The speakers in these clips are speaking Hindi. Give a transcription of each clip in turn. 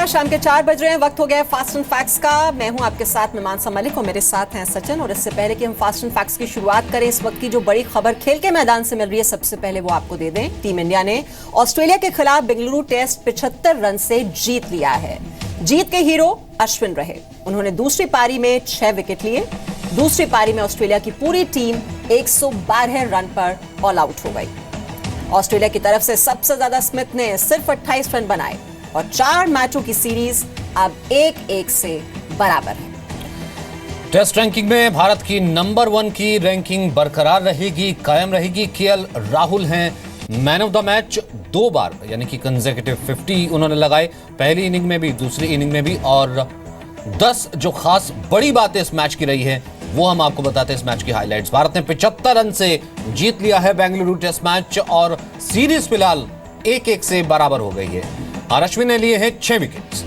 शुक्रिया। शाम के 4 बज रहे हैं, वक्त हो गया है फास्ट एंड फैक्ट्स का। मैं हूं आपके साथ में मानसा मलिक और मेरे साथ हैं सचिन। और इससे पहले कि हम फास्ट एंड फैक्ट्स की शुरुआत करें, इस वक्त की जो बड़ी खबर खेल के मैदान से मिल रही है, सबसे पहले वो आपको दे दें। टीम इंडिया ने ऑस्ट्रेलिया के खिलाफ बेंगलुरु टेस्ट 75 रन से जीत लिया है। जीत के हीरो अश्विन रहे। उन्होंने दूसरी पारी में 6 विकेट लिए। दूसरी पारी में ऑस्ट्रेलिया की पूरी टीम 112 रन पर ऑल आउट हो गई। ऑस्ट्रेलिया की तरफ से सबसे ज्यादा स्मिथ ने सिर्फ 28 रन बनाए और 4 मैचों की सीरीज अब 1-1 से बराबर है। टेस्ट रैंकिंग में भारत की नंबर 1 की रैंकिंग बरकरार रहेगी, कायम रहेगी। केएल राहुल हैं मैन ऑफ द मैच 2 बार, यानी कि कंसेक्यूटिव 50 उन्होंने लगाए, पहली इनिंग में भी, दूसरी इनिंग में भी। और 10 जो खास बड़ी बातें इस मैच की रही है वो हम आपको बताते हैं इस मैच की हाइलाइट्स। भारत ने 75 रन से जीत लिया है बेंगलुरु टेस्ट मैच और सीरीज फिलहाल 1-1 से बराबर हो गई है। और अश्विन ने लिए हैं 6 विकेट्स।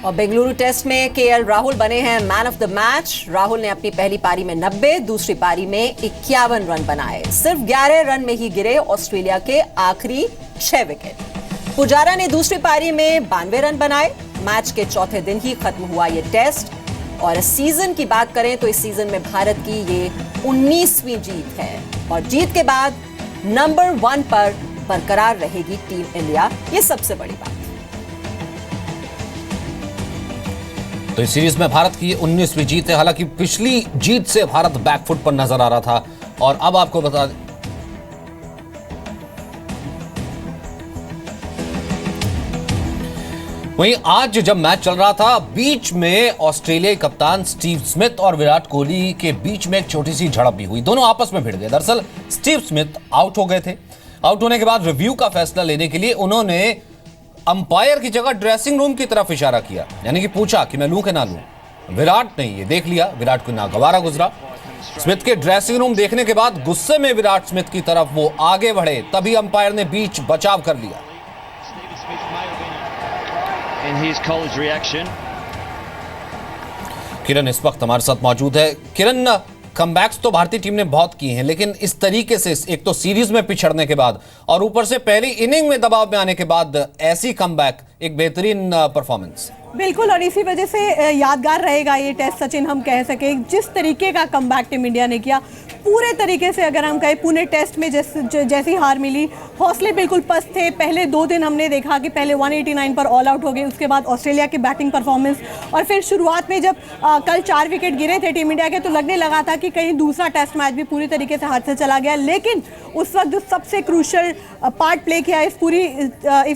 और बेंगलुरु टेस्ट में केएल राहुल बने हैं man of the match. Rahul ने अपनी पहली पारी में 90, दूसरी पारी में 51 रन बनाए। सिर्फ 11 रन में ही गिरे ऑस्ट्रेलिया के आखिरी 6 विकेट। पुजारा ने दूसरी पारी में 92 रन बनाए। मैच के चौथे दिन ही खत्म हुआ ये टेस्ट। और इस सीजन की बात करें तो इस सीजन में भारत की ये 19वीं जीत है और जीत के बाद नंबर 1 पर बरकरार रहेगी टीम इंडिया। ये सबसे बड़ी बात। तो इस सीरीज में भारत की 19वीं जीत है। हालांकि पिछली जीत से भारत बैकफुट पर नजर आ रहा था और अब आपको बता दें वहीं आज जब मैच चल रहा था, बीच में ऑस्ट्रेलियाई कप्तान स्टीव स्मिथ और विराट कोहली के बीच में एक छोटी सी झड़प भी हुई। दोनों आपस में भिड़ गए। दरअसल स्टीव स्मिथ आउट हो गए थे। आउट होने के बाद रिव्यू का फैसला लेने के लिए उन्होंने अंपायर की जगह ड्रेसिंग रूम की तरफ इशारा किया, यानी कि पूछा कि मैं लूं कि ना लूं। विराट ने ये देख लिया। विराट को नागवारा गुजरा। स्मिथ के ड्रेसिंग रूम देखने के बाद गुस्से में विराट स्मिथ की तरफ वो आगे बढ़े, तभी अंपायर ने बीच बचाव कर लिया। किरण इस वक्त हमारे साथ मौजूद है। किरण, कमबैक्स तो भारतीय टीम ने बहुत की हैं, लेकिन इस तरीके से एक तो सीरीज में पिछड़ने के बाद और ऊपर से पहली इनिंग में दबाव में आने के बाद ऐसी कमबैक, एक बेहतरीन परफॉर्मेंस। बिल्कुल, और इसी वजह से यादगार रहेगा ये टेस्ट सचिन। हम कह सके जिस तरीके का कमबैक टीम इंडिया ने किया, पूरे तरीके से अगर हम कहें पुणे टेस्ट में जैसी हार मिली, हौसले बिल्कुल पस्त थे। पहले 2 दिन हमने देखा कि पहले 189 पर ऑल आउट हो गए, उसके बाद ऑस्ट्रेलिया की बैटिंग परफॉर्मेंस और फिर शुरुआत में जब कल 4 विकेट गिरे थे टीम इंडिया के, तो लगने लगा था कि कहीं दूसरा टेस्ट मैच भी पूरी तरीके से हाथ से चला गया। लेकिन उस वक्त जो सबसे क्रूशल पार्ट प्ले किया इस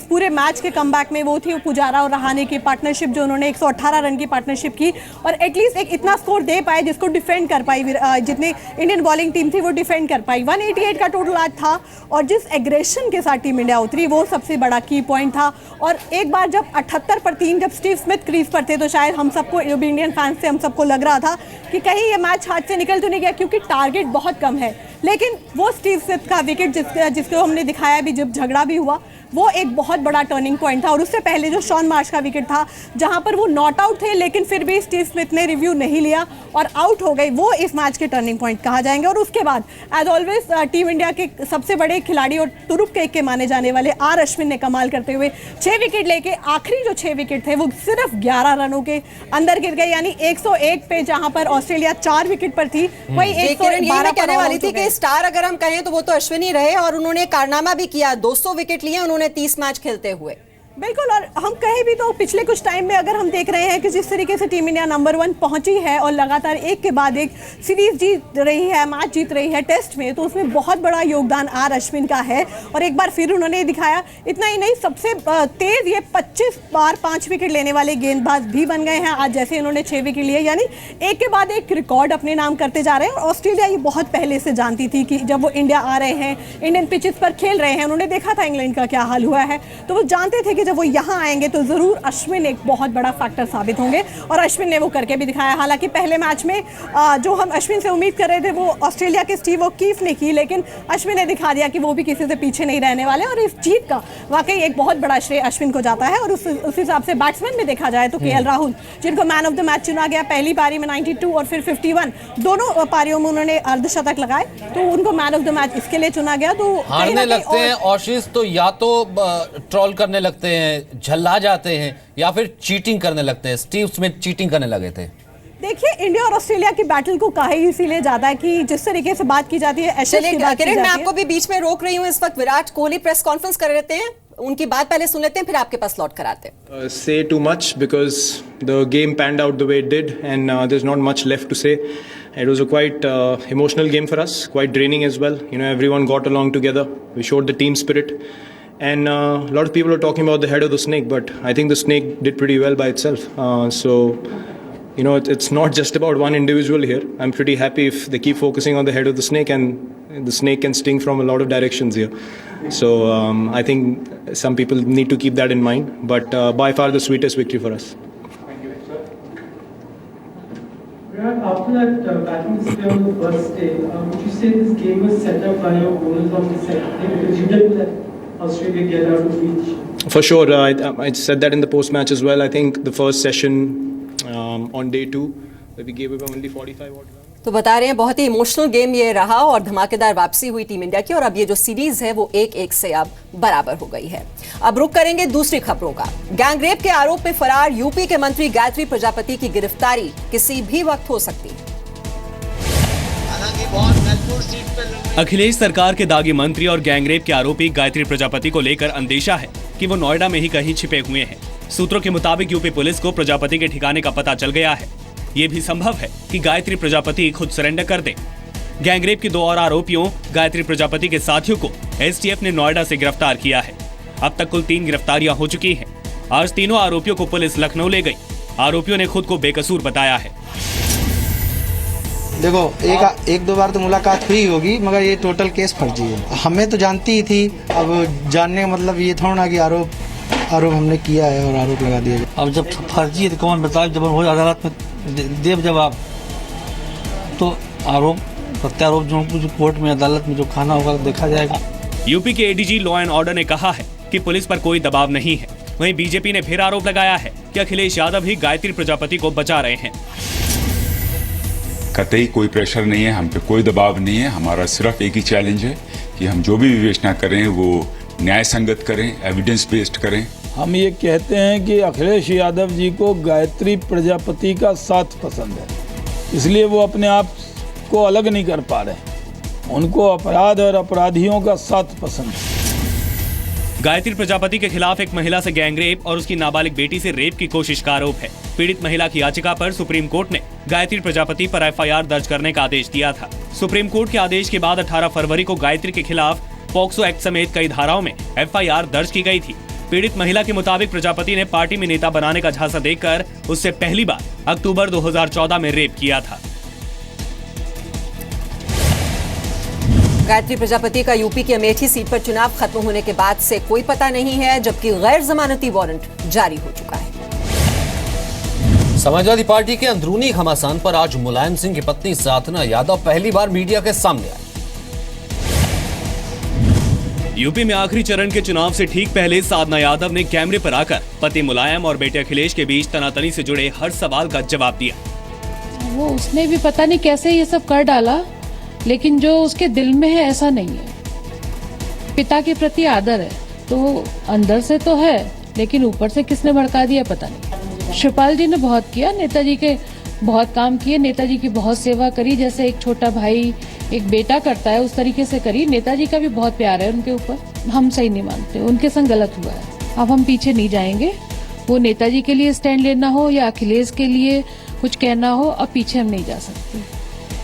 पूरे मैच के कमबैक में, वो थी पुजारा और रहाणे की पार्टनरशिप, जो उन्होंने 118 रन की पार्टनरशिप की और एटलीस्ट एक इतना स्कोर दे पाए जिसको डिफेंड कर पाई। जितने इंडियन बॉलिंग टीम थी वो डिफेंड कर पाई। 188 का टोटल आज था और जिस एग्रेशन के साथ टीम इंडिया उतरी वो सबसे बड़ा की पॉइंट था। और एक बार जब 78 पर 3 जब स्टीव स्मिथ क्रीज पर थे, तो शायद हम सबको, इंडियन फैंस से हम सबको लग रहा था कि कहीं ये मैच हाथ से निकल तो नहीं गया, क्योंकि टारगेट बहुत कम है। लेकिन वो स्टीव स्मिथ का विकेट जिसको हमने दिखाया भी, जब झगड़ा भी हुआ, वो एक बहुत बड़ा टर्निंग पॉइंट था। और उससे पहले जो शॉन मार्श का विकेट था, जहां पर वो नॉट आउट थे लेकिन फिर भी स्टीव स्मिथ ने रिव्यू नहीं लिया और आउट हो गए, वो इस मैच के टर्निंग पॉइंट कहा जाएंगे। और उसके बाद एज ऑलवेज टीम इंडिया के सबसे बड़े खिलाड़ी और तुरुप केक के माने जाने वाले आर अश्विन ने कमाल करते हुए 6 विकेट लेके आखिरी जो 6 विकेट थे वो सिर्फ 11 रनों के अंदर गिर गए, यानी 101 पे, जहां पर ऑस्ट्रेलिया 4 विकेट पर थी, वही 112 कहने वाली थी कि स्टार अगर हम कहें तो वो तो अश्विन ही रहे और उन्होंने कारनामा भी किया। 200 विकेट लिए उन्होंने 30 मैच खेलते हुए। बिल्कुल, और हम कहें भी तो पिछले कुछ टाइम में अगर हम देख रहे हैं कि जिस तरीके से टीम इंडिया नंबर 1 पहुंची है और लगातार एक के बाद एक सीरीज जीत रही है, मैच जीत रही है टेस्ट में, तो उसमें बहुत बड़ा योगदान आर अश्विन का है। और एक बार फिर उन्होंने दिखाया। इतना ही नहीं, सबसे तेज ये 25 बार 5 विकेट लेने वाले गेंदबाज भी बन गए हैं आज, जैसे इन्होंने 6 विकेट लिए, यानी एक के बाद एक रिकॉर्ड अपने नाम करते जा रहे हैं। और ऑस्ट्रेलिया ये बहुत पहले से जानती थी कि जब वो इंडिया आ रहे हैं, इंडियन पिचेस पर खेल रहे हैं, उन्होंने देखा था इंग्लैंड का क्या हाल हुआ है, तो वो जानते थे कि जब वो यहाँ आएंगे तो जरूर अश्विन एक बहुत बड़ा फैक्टर साबित होंगे। और अश्विन ने वो करके भी दिखाया। हालांकि पहले मैच में जो हम अश्विन से उम्मीद कर रहे थे वो ऑस्ट्रेलिया के स्टीव ओकीफ ने की, लेकिन अश्विन ने दिखा दिया कि वो भी किसी से पीछे नहीं रहने वाले। और इस जीत का वाकई एक बहुत बड़ा श्रेय अश्विन को जाता है। और उस हिसाब से बैट्समैन में देखा जाए तो केएल राहुल, जिनको मैन ऑफ द मैच चुना गया, पहली पारी में 92 और फिर 51, दोनों पारियों में उन्होंने अर्धशतक लगाए, तो उनको मैन ऑफ द मैच इसके लिए चुना गया। तो हारने लगते हैं ऑशीज तो या तो ट्रोल करने लगते हैं, झल्ला जाते हैं या फिर चीटिंग करने लगते हैं? स्टीव स्मिथ चीटिंग करने लगे थे। देखिए, इंडिया और ऑस्ट्रेलिया की बैटल को कहा ही इसीलिए जाता है कि जिस तरीके से बात की जाती है, चलिए किरण, मैं आपको भी बीच में रोक रही हूँ। इस वक्त विराट कोहली प्रेस कॉन्फ्रेंस कर रहे हैं, उनकी बात पहले सुन लेते हैं, फिर आपके पास लौट कर आते हैं। Say too much because the game panned out the way it did, and there's not much left to say. It was a quite emotional game for us, quite draining as well. You know, everyone got along together. We showed the team spirit, and a lot of people are talking about the head of the snake, but I think the snake did pretty well by itself. So, you know, it's not just about one individual here. I'm pretty happy if they keep focusing on the head of the snake, and the snake can sting from a lot of directions here. So I think some people need to keep that in mind, but by far the sweetest victory for us. After that batting display on the first day, would you say this game was set up by your bowlers on the second day, because you didn't let Australia get out of reach? For sure, I said that in the post-match as well. I think the first session on day 2, where we gave away only 45 odd runs. तो बता रहे हैं बहुत ही इमोशनल गेम ये रहा और धमाकेदार वापसी हुई टीम इंडिया की, और अब ये जो सीरीज है वो 1-1 से अब बराबर हो गई है। अब रुक करेंगे दूसरी खबरों का। गैंगरेप के आरोप में फरार यूपी के मंत्री गायत्री प्रजापति की गिरफ्तारी किसी भी वक्त हो सकती है। अखिलेश सरकार के दागी मंत्री और गैंगरेप के आरोपी गायत्री प्रजापति को लेकर अंदेशा है कि वो नोएडा में ही कहीं छिपे हुए हैं। सूत्रों के मुताबिक यूपी पुलिस को प्रजापति के ठिकाने का पता चल गया है। ये भी संभव है कि गायत्री प्रजापति खुद सरेंडर कर दें। गैंगरेप के 2 और आरोपियों गायत्री प्रजापति के साथियों को एसटीएफ ने नोएडा से गिरफ्तार किया है। अब तक कुल 3 गिरफ्तारियां हो चुकी हैं। आज तीनों आरोपियों को पुलिस लखनऊ ले गई। आरोपियों ने खुद को बेकसूर बताया है। देखो, एक दो बार तो मुलाकात हुई होगी, मगर ये टोटल केस फर्जी है। हमें तो जानती ही थी। अब जानने का मतलब ये थोड़ा ना कि आरोप हमने किया है और आरोप लगा दिया। अब जब फर्जी है तो कौन बताए, जब हो अदालत में देव जवाब, तो आरोप प्रत्यारोप जो कोर्ट में अदालत में जो खाना होगा देखा जाएगा। यूपी के एडीजी लॉ एंड ऑर्डर ने कहा है कि पुलिस पर कोई दबाव नहीं है। वहीं बीजेपी ने फिर आरोप लगाया है कि अखिलेश यादव ही गायत्री प्रजापति को बचा रहे हैं। कतई कोई प्रेशर नहीं है, हम पे कोई दबाव नहीं है। हमारा सिर्फ एक ही चैलेंज है कि हम जो भी विवेचना करें वो न्याय संगत करें, एविडेंस बेस्ड करें। हम ये कहते हैं कि अखिलेश यादव जी को गायत्री प्रजापति का साथ पसंद है, इसलिए वो अपने आप को अलग नहीं कर पा रहे। उनको अपराध और अपराधियों का साथ पसंद है। गायत्री प्रजापति के खिलाफ एक महिला से गैंगरेप और उसकी नाबालिग बेटी से रेप की कोशिश का आरोप है। पीड़ित महिला की याचिका पर सुप्रीम कोर्ट ने गायत्री प्रजापति पर एफआईआर दर्ज करने का आदेश दिया था। सुप्रीम कोर्ट के आदेश के बाद 18 फरवरी को गायत्री के खिलाफ पॉक्सो एक्ट समेत कई धाराओं में एफआईआर दर्ज की गई थी। पीड़ित महिला के मुताबिक प्रजापति ने पार्टी में नेता बनाने का झांसा देकर उससे पहली बार अक्टूबर 2014 में रेप किया था। गायत्री प्रजापति का यूपी की अमेठी सीट पर चुनाव खत्म होने के बाद से कोई पता नहीं है, जबकि गैर जमानती वारंट जारी हो चुका है। समाजवादी पार्टी के अंदरूनी घमासान पर आज मुलायम सिंह की पत्नी साधना यादव पहली बार मीडिया के सामने आई। यूपी में आखिरी चरण के चुनाव से ठीक पहले साधना यादव ने कैमरे पर आकर पति मुलायम और बेटे अखिलेश के बीच तनातनी से जुड़े हर सवाल का जवाब दिया। वो उसने भी पता नहीं कैसे ये सब कर डाला, लेकिन जो उसके दिल में है ऐसा नहीं है। पिता के प्रति आदर है तो अंदर से तो है, लेकिन ऊपर से किसने भड़का दिया पता नहीं। शिवपाल जी ने बहुत किया, नेताजी के बहुत काम किए, नेताजी की बहुत सेवा करी, जैसे एक छोटा भाई एक बेटा करता है उस तरीके से करी। नेताजी का भी बहुत प्यार है उनके ऊपर। हम सही नहीं मानते, उनके संग गलत हुआ है। अब हम पीछे नहीं जाएंगे। वो नेताजी के लिए स्टैंड लेना हो या अखिलेश के लिए कुछ कहना हो, अब पीछे हम नहीं जा सकते,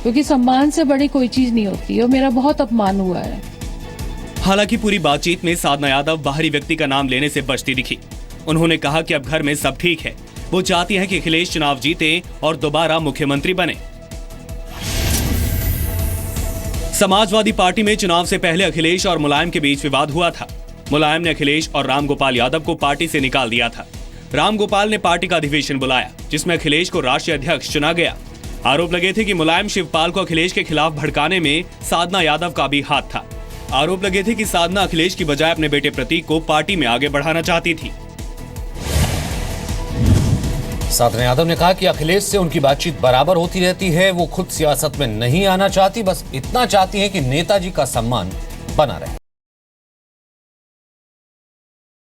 क्योंकि सम्मान से बड़ी कोई चीज नहीं होती और मेरा बहुत अपमान हुआ है। हालांकि पूरी बातचीत में साधना यादव बाहरी व्यक्ति का नाम लेने से बचती दिखी। उन्होंने कहा कि अब घर में सब ठीक है। वो चाहती हैं कि अखिलेश चुनाव जीते और दोबारा मुख्यमंत्री बने। समाजवादी पार्टी में चुनाव से पहले अखिलेश और मुलायम के बीच विवाद हुआ था। मुलायम ने अखिलेश और रामगोपाल यादव को पार्टी से निकाल दिया था। रामगोपाल ने पार्टी का अधिवेशन बुलाया, जिसमें अखिलेश को राष्ट्रीय अध्यक्ष चुना गया। आरोप लगे थे कि मुलायम शिवपाल को अखिलेश के खिलाफ भड़काने में साधना यादव का भी हाथ था। आरोप लगे थे कि साधना अखिलेश की बजाय अपने बेटे प्रतीक को पार्टी में आगे बढ़ाना चाहती थी। साधना यादव ने कहा कि अखिलेश से उनकी बातचीत बराबर होती रहती है। वो खुद सियासत में नहीं आना चाहती, बस इतना चाहती हैं कि नेताजी का सम्मान बना रहे।